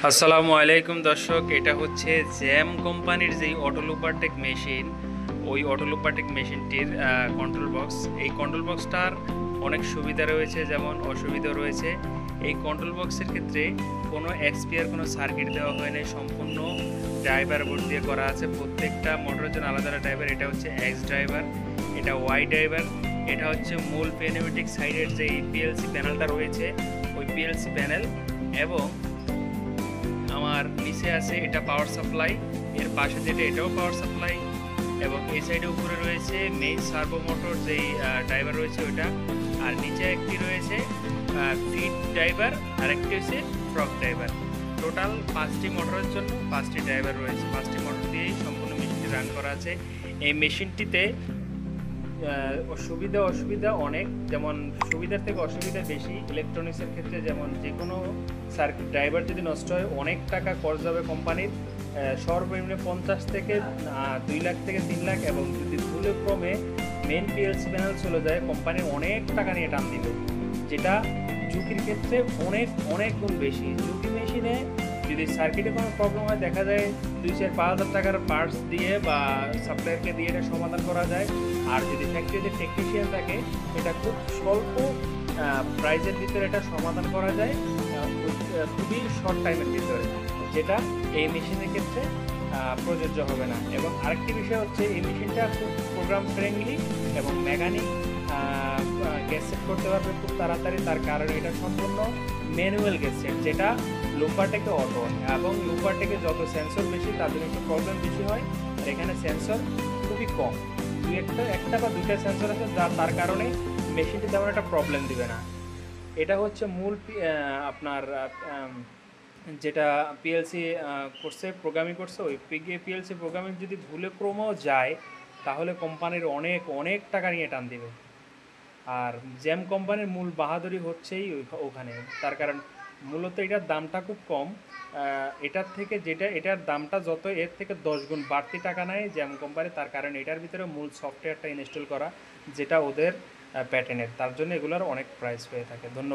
আসসালামু আলাইকুম দর্শক, এটা হচ্ছে জ্যাম কোম্পানির যেই অটোলুপারটেক মেশিন, ওই অটোলুপারটেক মেশিনটির কন্ট্রোল বক্স। এই কন্ট্রোল বক্সটার অনেক সুবিধা রয়েছে, যেমন অসুবিধা রয়েছে। এই কন্ট্রোল বক্সের ক্ষেত্রে কোনো এক্সপিআর কোনো সার্কিট দেওয়া হয় নাই, সম্পূর্ণ ড্রাইভার বোর্ড দিয়ে করা আছে। প্রত্যেকটা মোটরের জন্য আলাদা আলাদা ড্রাইভার। এটা হচ্ছে এক্স ড্রাইভার, এটা ওয়াই ড্রাইভার, এটা হচ্ছে মূল পেনেমেটিক সাইডের যে পিএলসি প্যানেলটা রয়েছে, ওই পিএলসি প্যানেল। এবং আমার নিচে আছে এটা পাওয়ার সাপ্লাই, এর পাশে যেটা এটাও পাওয়ার সাপ্লাই, এবং এই সাইডে উপরে রয়েছে মেইন সার্ভো মোটর যেই ড্রাইভার রয়েছে ওইটা। আর নিচে একটি রয়েছে ফিড ড্রাইভার, আর একটি হচ্ছে ফ্রক ড্রাইভার। টোটাল 5টি মোটরের জন্য 5টি ড্রাইভার রয়েছে। 5টি মোটর দিয়েই সম্পূর্ণ মেশিনটি রান করা আছে। এই মেশিনটিতে সুবিধা অসুবিধা অনেক, যেমন সুবিধার থেকে অসুবিধা বেশি। ইলেকট্রনিক্সের ক্ষেত্রে যেমন যে কোনো সার্কিট ড্রাইভার যদি নষ্ট হয় অনেক টাকা খরচ হবে কোম্পানির, সর্বনিম্ন 50 থেকে 2 লাখ থেকে 3 লাখ, এবং যদি ভুলে ক্রমে মেন পিএলসি প্যানেল চলে যায় কোম্পানির অনেক টাকা নিয়ে টান দিবে, যেটা ঝুঁকির ক্ষেত্রে অনেক অনেক গুণ বেশি। ঝুঁকি মেশিনে যদি সার্কিটে কোনো প্রবলেম হয়, দেখা যায় 2-4-5 হাজার টাকার পার্টস দিয়ে বা সাপ্লায়ারকে দিয়ে এটা সমাধান করা যায়। আর যদি ফ্যাক্টরিতে টেকনিশিয়ান থাকে, এটা খুব স্বল্প প্রাইজের ভিতরে এটা সমাধান করা যায়, খুবই শর্ট টাইমের ভিতরে, যেটা এই মেশিনের ক্ষেত্রে প্রযোজ্য হবে না। এবং আরেকটি বিষয় হচ্ছে এই মেশিনটা খুব প্রোগ্রাম ফ্রেন্ডলি এবং মেকানিক গ্যাস সেট করতে পারবে খুব তাড়াতাড়ি। তার কারণে এটা সম্পূর্ণ ম্যানুয়াল গ্যাস সেট, যেটা লুপারটেকে অটো। এবং লুপারটেকে যত সেন্সর বেশি তাদের একটু প্রবলেম বেশি হয়, আর এখানে সেন্সর খুবই কম, একটা বা দুইটা সেন্সর আছে, তার কারণে মেশিনটি তেমন একটা প্রবলেম দিবে না। এটা হচ্ছে মূল আপনার যেটা পিএলসি করছে, প্রোগ্রামিং করছে, ওই পিএলসি প্রোগ্রামিং যদি ভুলে ক্রমেও যায়, তাহলে কোম্পানির অনেক অনেক টাকা নিয়ে টান দিবে। আর জ্যাম কোম্পানির মূল বাহাদুরি হচ্ছেই ওখানে, তার কারণ মূলত এটার দামটা খুব কম। এটার থেকে এটার দামটা যত, এর থেকে 10 গুণ বাড়তি টাকা নেয় জ্যাম কোম্পানি, তার কারণ এটার ভিতরে মূল সফটওয়্যারটা ইনস্টল করা, যেটা ওদের প্যাটেন্টের, তার জন্য এগুলোর অনেক প্রাইস হয়ে থাকে। ধন্যবাদ।